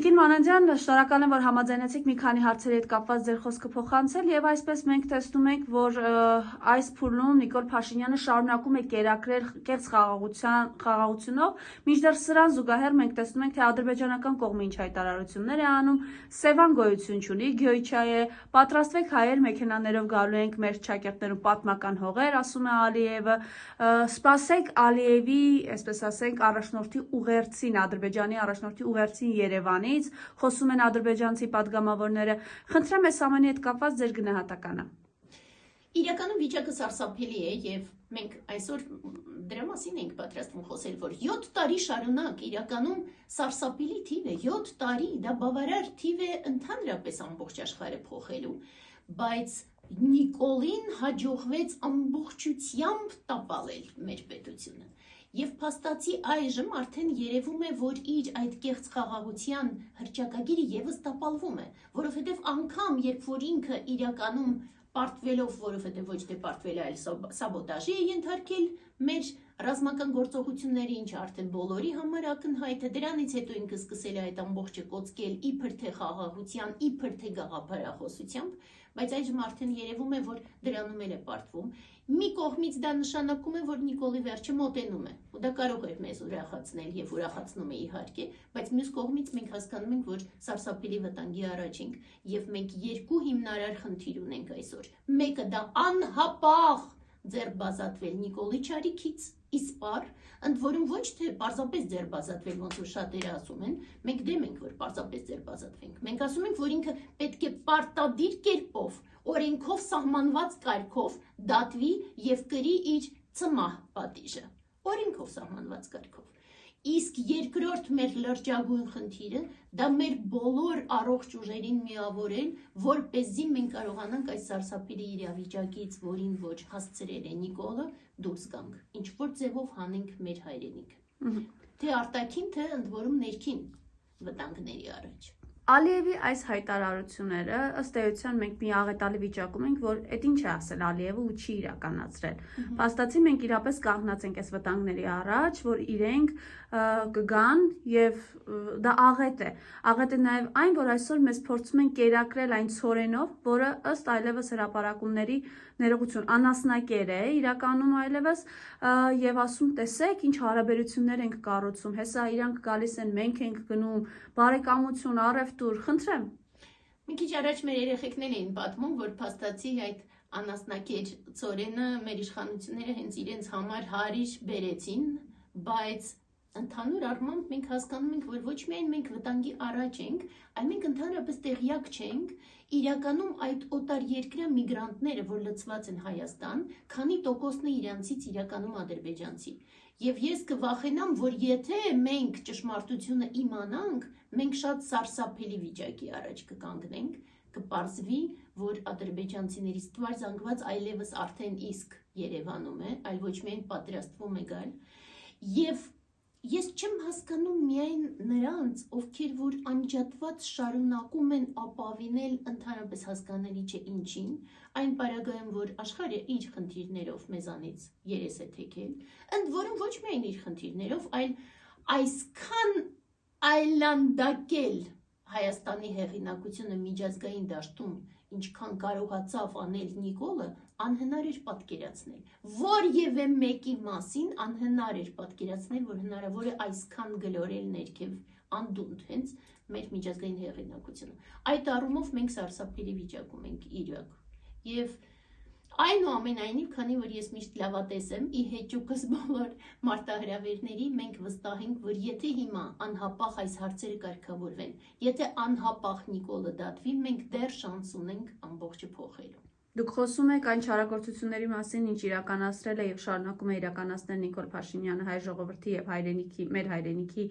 Տիկին Մանանդյան, շնորհակալ եմ, որ համաձայնեցիք մի քանի հարցերի հետ կապված ձեր խոսքը փոխանցել եւ այսպես մենք տեսնում ենք, որ այս փուլում Նիկոլ Փաշինյանը շարունակում է կերակրել կեղծ խաղաղությունով, մինչդեռ սրան զուգահեռ մենք տեսնում ենք, թե ադրբեջանական կողմը ինչ հայտարարություններ է անում, Սևան գոյություն չունի, Գյոյչա է, պատրաստվեք հայեր, մեքենաներով գալու ենք մեր ճակերտներում պատմական հողեր, ասում է Ալիևը, սպասեք Ալիևի, այսպես ասենք, առաջնորդի ուղերձին, Ադրբեջանի առաջնորդի ուղերձին Երևանից, խոսում են ադրբեջանցի падգամավորները, խնդրեմ այս ամենի հետ կապված ձեր գնահատականը։ Իրականում վիճակը սարսափելի է եւ մենք այսօր դրա մասին ենք պատրաստվում խոսել, որ 7 տարի շարունակ իրականում սարսափելի թիվ է, 7 տարի, դա բավարար թիվ է ընդհանրապես ամբողջ աշխարհը փոխելու, բայց Նիկոլին հաջողվեց ամբողջությամբ տապալել մեր պետությունը։ Եվ փաստացի այժմ արդեն երևում է, որ իր այդ կեղծ խաղաղության հռչակագիրը եւս տապալվում է, որովհետեւ անգամ երբ որ ինքը իրականում պարտվելով, որովհետեւ ոչ թե պարտվել է, այլ սաբոտաժի է ենթարկել մեր ռազմական գործողությունների, ինչը արդեն բոլորի համար ակնհայտ է, դրանից հետո ինքը սկսել է այդ ամբողջը կոծկել իբր թե խաղաղության, իբր թե գաղափարախոսությամբ, բայց այժմ արդեն երևում է, որ դրանում էլ է պարտվում։ Մի կողմից դա նշանակում է, որ Նիկոլի վերջը մոտենում է, ու դա կարող էր մեզ ուրախացնել եւ ուրախացնում է իհարկե, բայց մյուս կողմից մենք հասկանում ենք, որ սարսափելի վտանգի առաջ ենք եւ մենք երկու հիմնարար խնդիր ունենք այսօր։ Մեկը դա անհապաղ ձերբազատվել Նիկոլի Չարիքից, իսպար, ընդ որում ոչ թե պարզապես ձերբազատվել, ոնց որ շատերը ասում են, մենք դեմ ենք, որ պարզապես ձերբազատվենք։ Մենք ասում ենք, որ ինքը պետք է պարտադիր կերպով, օրենքով սահմանված կարգով դատվի եւ կրի իր ծմահ պատիժը։ Օրենքով սահմանված կարգով։ Իսկ երկրորդ մեր լրջագույն խնդիրը դա մեր բոլոր առողջ ուժերին միավորել, որպեսզի մենք կարողանանք այս սարսափելի իրավիճակից, որին ոչ հասցրել է Նիկոլը, դուրս գանք, ինչ որ ձևով հանենք մեր հայրենիքը։ Թե արտաքին, թե ընդ որում ներքին վտանգների առաջ։ Ալիևի այս հայտարարությունները ըստ էության մենք մի աղետալի վիճակում ենք, որ այդ ինչ է ասել Ալիևը ու չի իրականացրել։ Փաստացի մենք իրապես կանգնած ենք այս վտանգների առաջ, որ իրենք կգան եւ դա աղետ է։ Աղետ է նաեւ այն, որ այսօր մեզ փորձում են կերակրել այն ցորենով, որը ըստ այլևս հրապարակումների ներողություն անասնակեր է իրականում այլևս եւ ասում տեսեք ինչ հարաբերություններ ենք կառուցում, հեսա իրանք գալիս են, մենք ենք գնում, բարեկամություն, առևտուր, խնդրեմ։ Մի քիչ առաջ մեր երեխեքներն էին պատմում, որ փաստացի այդ անասնակեր ցորենը մեր իշխանությունները հենց իրենց համար հարիր բերեցին, բայց ընդհանուր առմամբ մենք հասկանում ենք, որ ոչ միայն մենք վտանգի առաջ ենք, այլ մենք ընդհանրապես տեղյակ չենք իրականում այդ օտարերկրյա միգրանտները, որ լցված են Հայաստան, քանի տոկոսն է իրանցից իրականում ադրբեջանցի։ Եվ ես կվախենամ, որ եթե մենք ճշմարտությունը իմանանք, մենք շատ սարսափելի վիճակի առաջ կկանգնենք, կպարզվի, որ ադրբեջանցիների ստվար զանգված այլևս արդեն իսկ Երևանում է, այլ ոչ միայն պատրաստվում է գալ։ Եվ ես չեմ հասկանում միայն նրանց, ովքեր որ անջատված շարունակում են ապավինել ընդհանրապես հասկանալի չէ ինչին, այն պարագայում, որ աշխարհը իր խնդիրներով մեզանից երես է թեքել, ընդ որում ոչ միայն իր խնդիրներով, այլ այսքան այլանդակել Հայաստանի հեղինակությունը միջազգային դաշտում, ինչքան կարողացավ անել Նիկոլը, անհնար էր պատկերացնել։ Որևէ մեկի մասին անհնար էր պատկերացնել, որ հնարավոր է այսքան գլորել ներքև անդունդ հենց մեր միջազգային հեղինակությունը։ Այդ առումով մենք սարսափելի վիճակում ենք իրոք։ Եվ այնուամենայնիվ, քանի որ ես միշտ լավատես եմ, ի հեճուկս բոլոր մարտահրավերների, մենք վստահ ենք, որ եթե հիմա անհապաղ այս հարցերը կարգավորվեն, եթե անհապաղ Նիկոլը դատվի, մենք դեռ շանս ունենք ամբողջը փոխելու։ Դուք խոսում եք այն չարագործությունների մասին, ինչ իրականացրել է եւ շարունակում է իրականացնել Նիկոլ Փաշինյանը հայ ժողովրդի եւ մեր հայրենիքի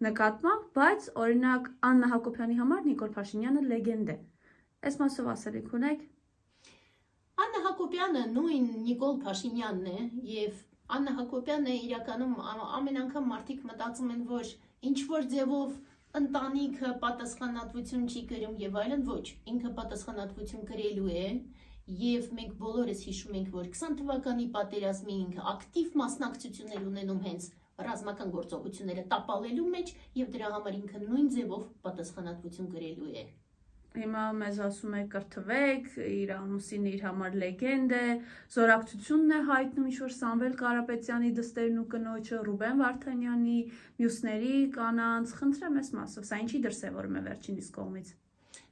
նկատմամբ, բայց օրինակ Աննա Հակոբյանի համար Նիկոլ Փաշինյանը լեգենդ է։ Այս մասով ասելիք ունեք։ Աննա Հակոբյանը նույն Նիկոլ Փաշինյանն է եւ Աննա Հակոբյանը իրականում ամեն անգամ մարդիկ մտածում են, որ ինչ որ ձևով ընտանիքը պատասխանատվություն չի կրում եւ այլն, ոչ, ինքը պատասխանատվություն կրելու է եւ մենք բոլորս հիշում ենք, որ 20 թվականի պատերազմի ինքը ակտիվ մասնակցություններ ունենում հենց ռազմական գործողությունները տապալելու մեջ եւ դրա համար ինքը նույն ձևով պատասխանատվություն գրելու է։ Հիմա մեզ ասում է կրթվեք, իր ամուսինը իր համար լեգենդ է, զորակցությունն է հայտնում ինչ-որ Սամվել Կարապետյանի դստերն ու կնոջը, Ռուբեն Վարդանյանի, մյուսների կանանց, խնդրեմ ես մասով, սա ինչի դրսևորում է վերջինիս կողմից։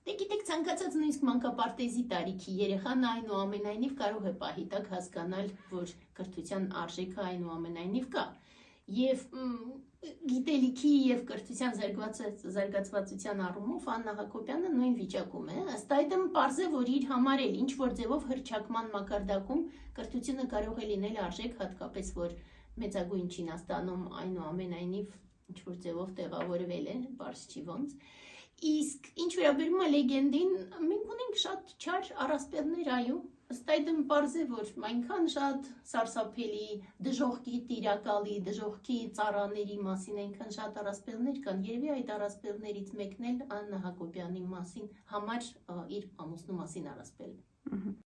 Դե գիտեք, ցանկացած նույնիսկ մանկապարտեզի տարիքի երեխան այնուամենայնիվ կարող է պահի տակ հասկանալ, որ կրթության արժեքը այնուամենայնիվ կա։ Եվ գիտելիքի եւ կրթության զարգացվածության առումով Աննա Հակոբյանը նույն վիճակում է։ Ըստ այդմ պարզ է, որ իր համար էլ ինչ որ ձևով հրճակման մակարդակում կրթությունը կարող է լինել արժեք, հատկապես որ մեծագույն Չինաստանում այնուամենայնիվ ինչ որ ձևով տեղավորվել է, բարձ չի ոնց։ Իսկ ինչ վերաբերում է լեգենդին, մենք ունենք շատ չար առասպելներ, այո, ըստ այդմ պարզ է, որ այնքան շատ սարսափելի, դժոխքի տիրակալի, դժոխքի ծառաների մասին այնքան շատ առասպելներ կան, երևի այդ առասպելներից մեկն էլ Աննա Հակոբյանի մասին համար իր ամուսնու մասին առասպելն է։